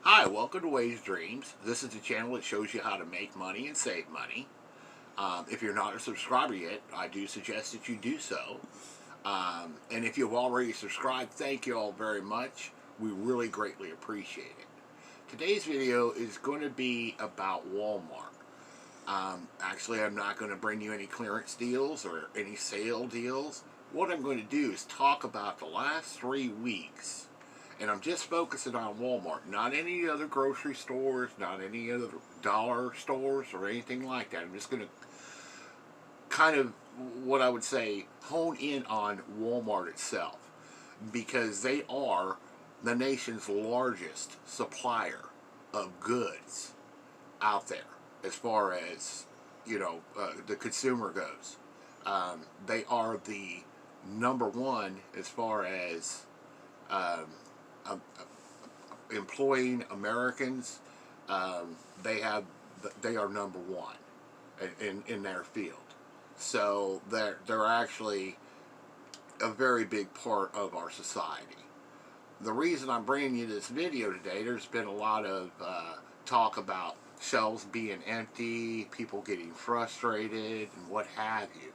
Hi, welcome to Ways Dreams. This is the channel that shows you how to make money and save money. If you're not a subscriber yet, I do suggest that you do so. And if you've already subscribed, thank you all very much. We really greatly appreciate it. Today's video is going to be about Walmart. Actually, I'm not going to bring you any clearance deals or any sale deals. What I'm going to do is talk about the last 3 weeks. And I'm just focusing on Walmart, not any other grocery stores, not any other dollar stores or anything like that. I'm just going to kind of, what I would say, hone in on Walmart itself, because they are the nation's largest supplier of goods out there as far as, the consumer goes. They are the number one as far as um, employing Americans. They have they are number one in their field. So they're actually a very big part of our society. The reason I'm bringing you this video today, there's been a lot of talk about shelves being empty, people getting frustrated, and what have you.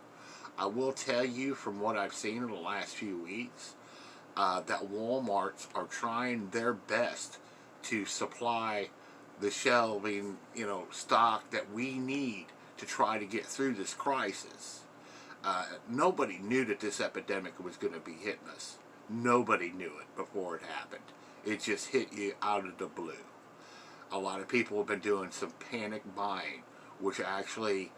I will tell you from what I've seen in the last few weeks, that Walmarts are trying their best to supply the shelving, stock that we need to try to get through this crisis. Nobody knew that this epidemic was going to be hitting us. Nobody knew it before it happened. It just hit you out of the blue. A lot of people have been doing some panic buying, which actually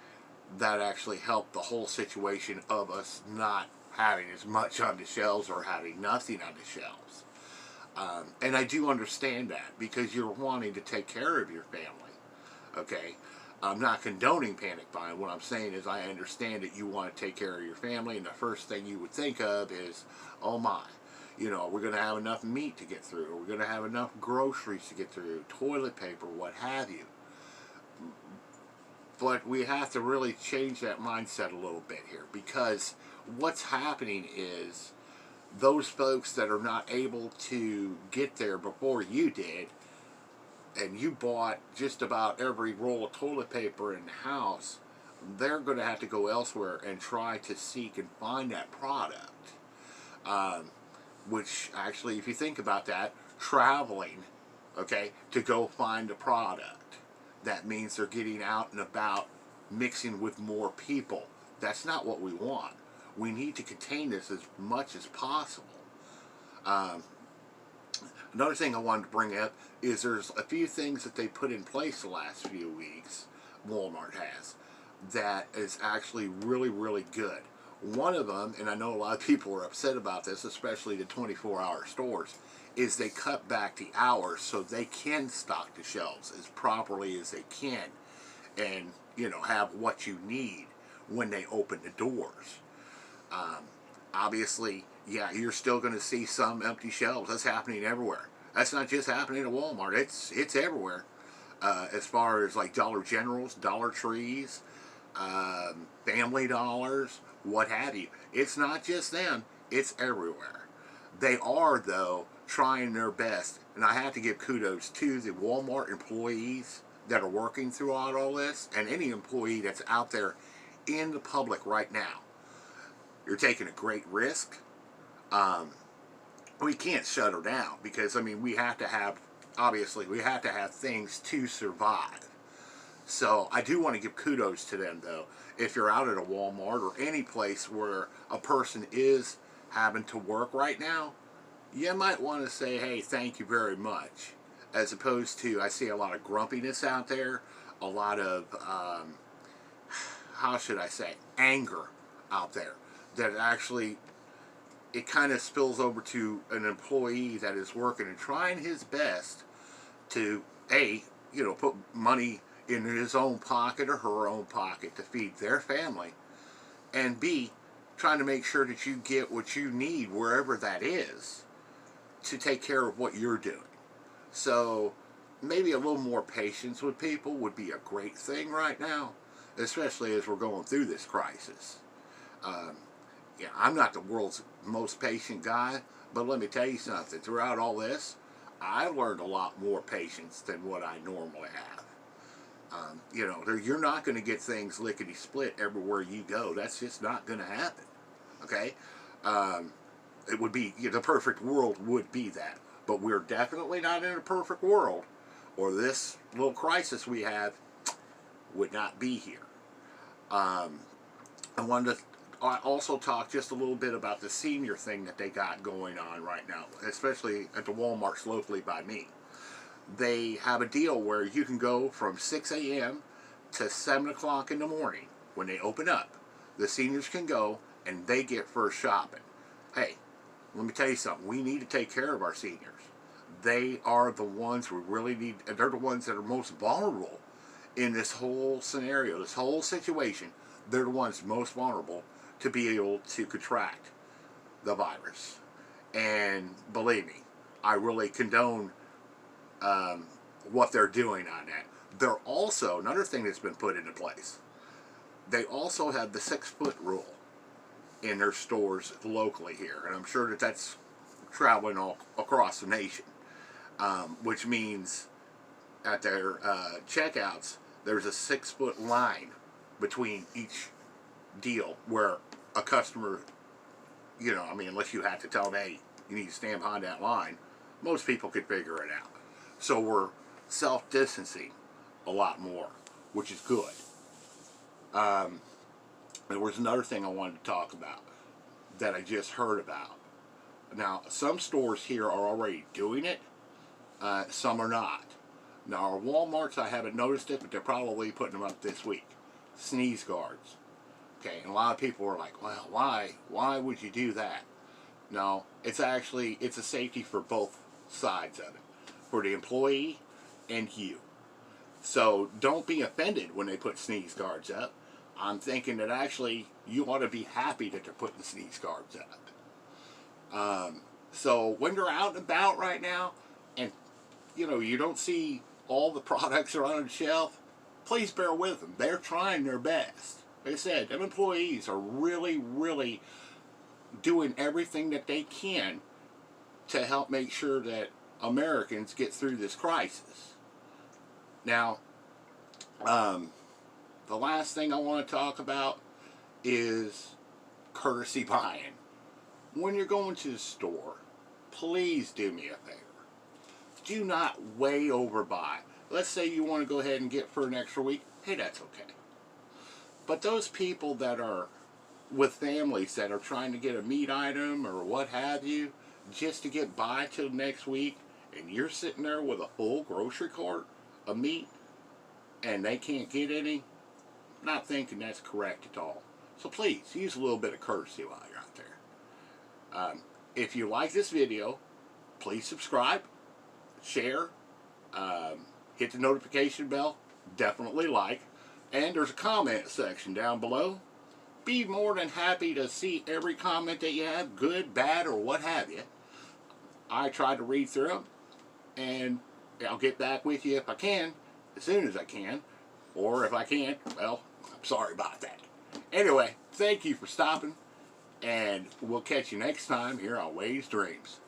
helped the whole situation of us not having as much on the shelves or having nothing on the shelves. And I do understand that, because you're wanting to take care of your family. Okay? I'm not condoning panic buying. What I'm saying is I understand that you want to take care of your family, and the first thing you would think of is, oh my, we're going to have enough meat to get through, or we're going to have enough groceries to get through, toilet paper, what have you. But we have to really change that mindset a little bit here, because what's happening is those folks that are not able to get there before you did, and you bought just about every roll of toilet paper in the house, they're going to have to go elsewhere and try to seek and find that product. Which actually, if you think about that, traveling, okay, to go find a product, that means they're getting out and about, mixing with more people. That's not what we want. We need to contain this as much as possible. Another thing I wanted to bring up is there's a few things that they put in place the last few weeks, Walmart has, that is actually really, really good. One of them, and I know a lot of people are upset about this, especially the 24-hour stores, is they cut back the hours so they can stock the shelves as properly as they can, and have what you need when they open the doors. Obviously, yeah, you're still going to see some empty shelves. That's happening everywhere. That's not just happening at Walmart. It's everywhere. As far as like Dollar Generals, Dollar Trees, Family Dollars, what have you. It's not just them. It's everywhere. They are, though, trying their best. And I have to give kudos to the Walmart employees that are working throughout all this, and any employee that's out there in the public right now. You're taking a great risk. We can't shut her down, because we have to have, obviously we have to have things to survive. So I do want to give kudos to them, though. If you're out at a Walmart or any place where a person is having to work right now, you might want to say, hey, thank you very much. As opposed to, I see a lot of grumpiness out there, a lot of, how should I say, anger out there. That actually, it kind of spills over to an employee that is working and trying his best to, A, put money in his own pocket or her own pocket to feed their family, and B, trying to make sure that you get what you need wherever that is to take care of what you're doing. So maybe a little more patience with people would be a great thing right now, especially as we're going through this crisis. I'm not the world's most patient guy, but let me tell you something. Throughout all this, I learned a lot more patience than what I normally have. You know, you're not going to get things lickety split everywhere you go. That's just not going to happen. Okay, it would be, the perfect world would be that, but we're definitely not in a perfect world, or this little crisis we have would not be here. I wanted to also talk just a little bit about the senior thing that they got going on right now, especially at the Walmarts locally by me. They have a deal where you can go from 6 a.m. to 7 o'clock in the morning when they open up. The seniors can go and they get first shopping. Hey, let me tell you something. We need to take care of our seniors. They are the ones we really need. They're the ones that are most vulnerable in this whole scenario, this whole situation. They're the ones most vulnerable to be able to contract the virus. And believe me, I really condone what they're doing on that. They're also, another thing that's been put into place, they also have the 6-foot rule in their stores locally here. And I'm sure that that's traveling all across the nation. Which means at their checkouts, there's a 6-foot line between each deal where a customer, you know, I mean, unless you have to tell them, hey, you need to stand behind that line, most people could figure it out. So we're self-distancing a lot more, which is good. There was another thing I wanted to talk about that I just heard about. Now, some stores here are already doing it. Some are not. Now, our Walmarts, I haven't noticed it, but they're probably putting them up this week. Sneeze guards. Okay, and a lot of people are like, well, why? Why would you do that? No, it's actually, it's a safety for both sides of it. For the employee and you. So don't be offended when they put sneeze guards up. I'm thinking that actually you ought to be happy that they're putting sneeze guards up. So when they're out and about right now, and you know, you don't see all the products are on the shelf, please bear with them. They're trying their best. Like I said, them employees are really, really doing everything that they can to help make sure that Americans get through this crisis. Now, the last thing I want to talk about is courtesy buying. When you're going to the store, please do me a favor. Do not way overbuy. Let's say you want to go ahead and get for an extra week. Hey, that's okay. But those people that are with families that are trying to get a meat item or what have you, just to get by till next week, and you're sitting there with a full grocery cart of meat, and they can't get any, I'm not thinking that's correct at all. So please, use a little bit of courtesy while you're out there. If you like this video, please subscribe, share, hit the notification bell, definitely like, and there's a comment section down below. Be more than happy to see every comment that you have, good, bad, or what have you. I try to read through them, and I'll get back with you if I can, as soon as I can, or if I can't, well, I'm sorry about that. Anyway, thank you for stopping, and we'll catch you next time here on Waves Dreams.